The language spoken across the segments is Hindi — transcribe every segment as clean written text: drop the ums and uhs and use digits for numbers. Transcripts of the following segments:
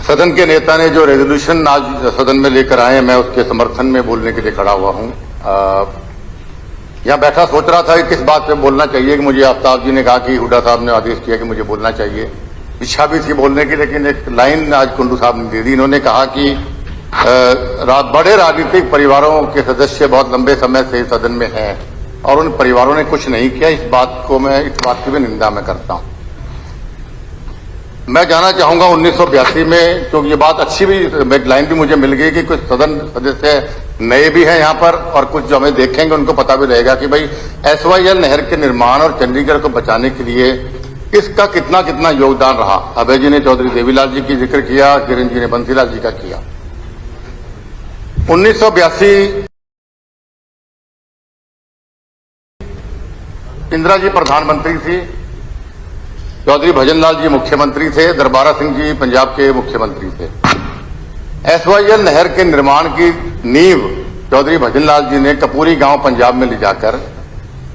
सदन के नेता ने जो रेजोल्यूशन आज सदन में लेकर आए, मैं उसके समर्थन में बोलने के लिए खड़ा हुआ हूं। यहां बैठा सोच रहा था कि किस बात पे बोलना चाहिए कि मुझे आफ्ताब जी ने कहा कि हुड्डा साहब ने आदेश किया कि मुझे बोलना चाहिए। इच्छा भी थी बोलने की, लेकिन एक लाइन आज कुंडू साहब ने दे दी। इन्होंने कहा कि बड़े राजनीतिक परिवारों के सदस्य बहुत लंबे समय से सदन में हैं और उन परिवारों ने कुछ नहीं किया। इस बात की भी निंदा मैं करता हूं। मैं जानना चाहूंगा 1982 में, क्योंकि ये बात अच्छी भी, एक लाइन भी मुझे मिल गई कि कुछ सदन सदस्य नए भी हैं यहाँ पर और कुछ जो हमें देखेंगे उनको पता भी रहेगा कि भाई SYL नहर के निर्माण और चंडीगढ़ को बचाने के लिए इसका कितना कितना योगदान रहा। अभय जी ने चौधरी देवीलाल जी की जिक्र किया, किरण जी ने बंसीलाल जी का किया। 1982 इंदिरा जी प्रधानमंत्री थी, चौधरी भजनलाल जी मुख्यमंत्री थे, दरबारा सिंह जी पंजाब के मुख्यमंत्री थे। SYL नहर के निर्माण की नींव चौधरी भजनलाल जी ने कपूरी गांव पंजाब में ले जाकर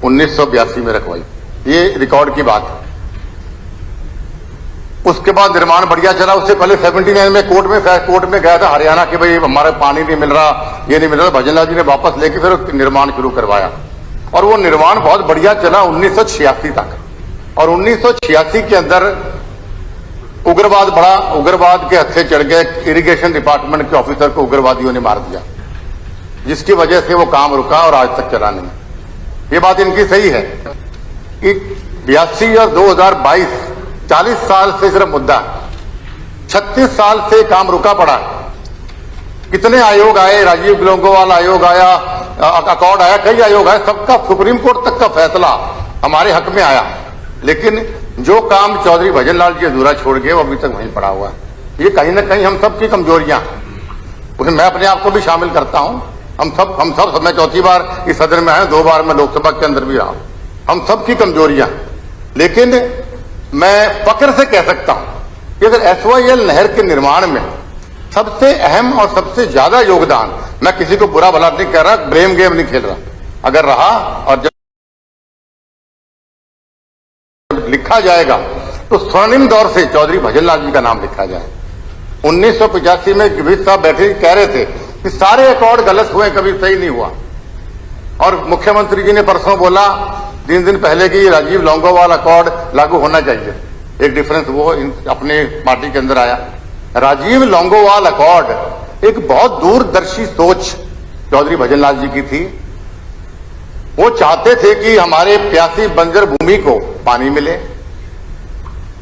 1982 में रखवाई। ये रिकॉर्ड की बात है। उसके बाद निर्माण बढ़िया चला। उससे पहले 79 में कोर्ट में गया था हरियाणा कि भाई हमारा पानी नहीं मिल रहा, ये नहीं मिल रहा। भजनलाल जी ने वापस लेके फिर निर्माण शुरू करवाया और वो निर्माण बहुत बढ़िया चला 1986 तक। और 1986 के अंदर उग्रवाद के हत्थे चढ़ गए। इरिगेशन डिपार्टमेंट के ऑफिसर को उग्रवादियों ने मार दिया, जिसकी वजह से वो काम रुका और आज तक चला नहीं। ये बात इनकी सही है कि 82 और 2022 40 साल से सिर्फ मुद्दा, 36 साल से काम रुका पड़ा है। कितने आयोग आए, राजीव लोंगोवाल आयोग आया, अकॉर्ड आया, कई आयोग आए, सबका सुप्रीम कोर्ट तक का फैसला हमारे हक में आया। लेकिन जो काम चौधरी भजनलाल जी अधूरा छोड़ गए वो अभी तक वहीं पड़ा हुआ है। ये कहीं ना कहीं हम सब की कमजोरियां हैं, उसमें मैं अपने आप को भी शामिल करता हूं। हम सब मैं चौथी बार इस सदन में आया, 2 बार मैं लोकसभा के अंदर भी रहा। हम सब की कमजोरियां, लेकिन मैं फक्र से कह सकता हूं कि अगर SYL नहर के निर्माण में सबसे अहम और सबसे ज्यादा योगदान, मैं किसी को बुरा भला नहीं कह रहा, ब्लेम गेम नहीं खेल रहा, अगर रहा और जब लिखा जाएगा तो स्वर्णिम दौर से चौधरी भजनलाल जी का नाम लिखा जाए। 1985 में गिरीश साहब बैठे कह रहे थे कि सारे अकॉर्ड गलत हुए, कभी सही नहीं हुआ। और मुख्यमंत्री जी ने परसों बोला 3 दिन पहले कि राजीव लोंगोवाल अकॉर्ड लागू होना चाहिए। एक डिफरेंस वो अपने पार्टी के अंदर आया। राजीव लोंगोवाल अकॉर्ड एक बहुत दूरदर्शी सोच चौधरी भजनलाल जी की थी। वो चाहते थे कि हमारे प्यासी बंजर भूमि को पानी मिले।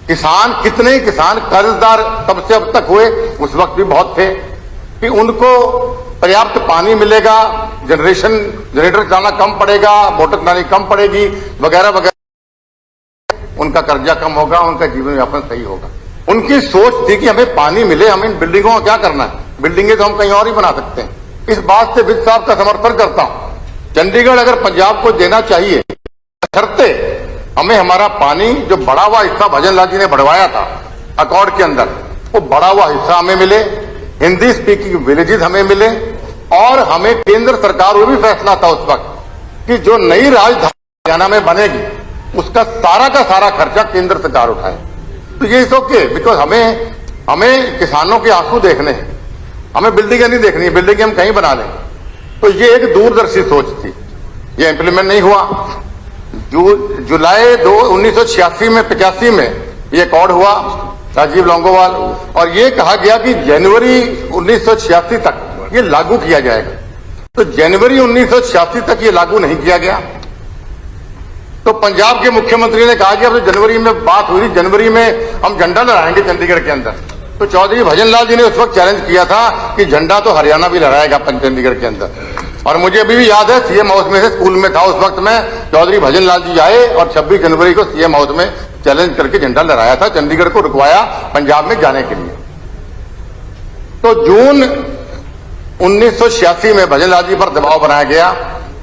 कितने किसान कर्जदार तब से अब तक हुए, उस वक्त भी बहुत थे, कि उनको पर्याप्त पानी मिलेगा, जनरेटर चलाना कम पड़ेगा, मोटर चलानी कम पड़ेगी, वगैरह वगैरह। उनका कर्जा कम होगा, उनका जीवन यापन सही होगा। उनकी सोच थी कि हमें पानी मिले, हमें इन बिल्डिंगों का क्या करना है, बिल्डिंगें तो हम कहीं और ही बना सकते हैं। इस बात से विज साहब का समर्थन करता हूं। चंडीगढ़ अगर पंजाब को देना चाहिए, शर्ते हमें हमारा पानी, जो बढ़ा हुआ हिस्सा भजनलाल जी ने बढ़वाया था अकॉर्ड के अंदर, वो बढ़ा हुआ हिस्सा हमें मिले, हिंदी स्पीकिंग विलेजेस हमें मिले, और हमें केंद्र सरकार, वो भी फैसला था उस वक्त कि जो नई राजधानी हरियाणा में बनेगी उसका सारा खर्चा केंद्र सरकार उठाए। तो ये इज ओके, बिकॉज हमें किसानों के आंसू देखने हैं, हमें बिल्डिंगें नहीं देखनी है, बिल्डिंगें हम कहीं बना लें। तो ये एक दूरदर्शी सोच थी, ये इंप्लीमेंट नहीं हुआ। जुलाई 1986 में 85 में ये अकॉर्ड हुआ राजीव लोंगोवाल, और ये कहा गया कि जनवरी 1986 तक ये लागू किया जाएगा। तो जनवरी 1986 तक ये लागू नहीं किया गया। तो पंजाब के मुख्यमंत्री ने कहा कि अब जनवरी में बात हुई, जनवरी में हम झंडा लहराएंगे चंडीगढ़ के अंदर। तो चौधरी भजनलाल जी ने उस वक्त चैलेंज किया था कि झंडा तो हरियाणा भी लहराएगा चंडीगढ़ के अंदर। और मुझे अभी भी याद है, सीएम हाउस में से स्कूल में था उस वक्त में, चौधरी भजनलाल जी आए और 26 जनवरी को सीएम हाउस में चैलेंज करके झंडा लहराया था, चंडीगढ़ को रुकवाया पंजाब में जाने के लिए। तो जून 1986 में भजनलाल जी पर दबाव बनाया गया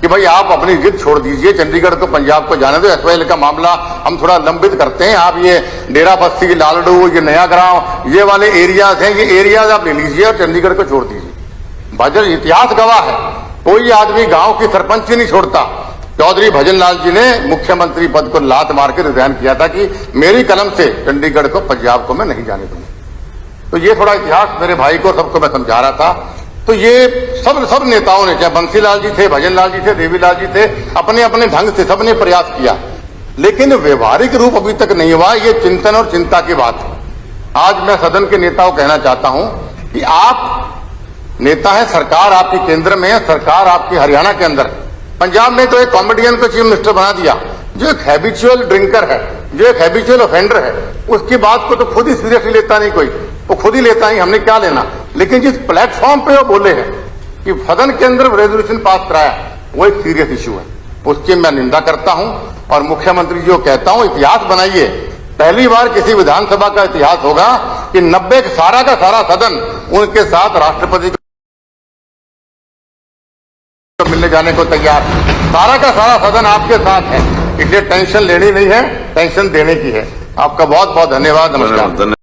कि भाई आप अपनी जिद छोड़ दीजिए, चंडीगढ़ को पंजाब को जाने दो, SYL का मामला हम थोड़ा लंबित करते हैं, आप ये डेरा बस्ती, लालडू, ये नया गांव, ये वाले एरियाज हैं, ये एरियाज आप ले लीजिए और चंडीगढ़ को छोड़ दीजिए। भजन इतिहास गवाह है, कोई आदमी गांव की सरपंच ही नहीं छोड़ता। चौधरी भजनलाल जी ने मुख्यमंत्री पद को लात मार के रिजाइन किया था कि मेरी कलम से चंडीगढ़ को पंजाब को मैं नहीं जाने दूंगा। तो ये थोड़ा इतिहास मेरे भाई को सबको मैं समझा रहा था। तो ये सब नेताओं ने, चाहे बंसीलाल जी थे, भजनलाल जी थे, देवीलाल जी थे, अपने अपने ढंग से सबने प्रयास किया, लेकिन व्यवहारिक रूप अभी तक नहीं हुआ। ये चिंतन और चिंता की बात है। आज मैं सदन के नेताओं को कहना चाहता हूं कि आप नेता हैं, सरकार आपकी केंद्र में है, सरकार आपकी हरियाणा के अंदर। पंजाब में तो एक कॉमेडियन को चीफ मिनिस्टर बना दिया, जो एक हैबिचुअल ड्रिंकर है, जो एक हैबिचुअल ऑफेंडर है, उसकी बात को तो खुद ही सीरियसली लेता नहीं कोई, वो खुद ही लेता नहीं, हमने क्या लेना। लेकिन जिस प्लेटफॉर्म पे वो बोले हैं कि सदन के अंदर रेजोल्यूशन पास कराया, वो एक सीरियस इश्यू है, उसकी मैं निंदा करता हूं। और मुख्यमंत्री जी को कहता हूं, इतिहास बनाइए। पहली बार किसी विधानसभा का इतिहास होगा कि 90 का सारा सदन उनके साथ राष्ट्रपति को मिलने जाने को तैयार, सारा का सारा सदन आपके साथ है। इसलिए टेंशन लेनी नहीं है, टेंशन देने की है। आपका बहुत बहुत धन्यवाद। नमस्कार।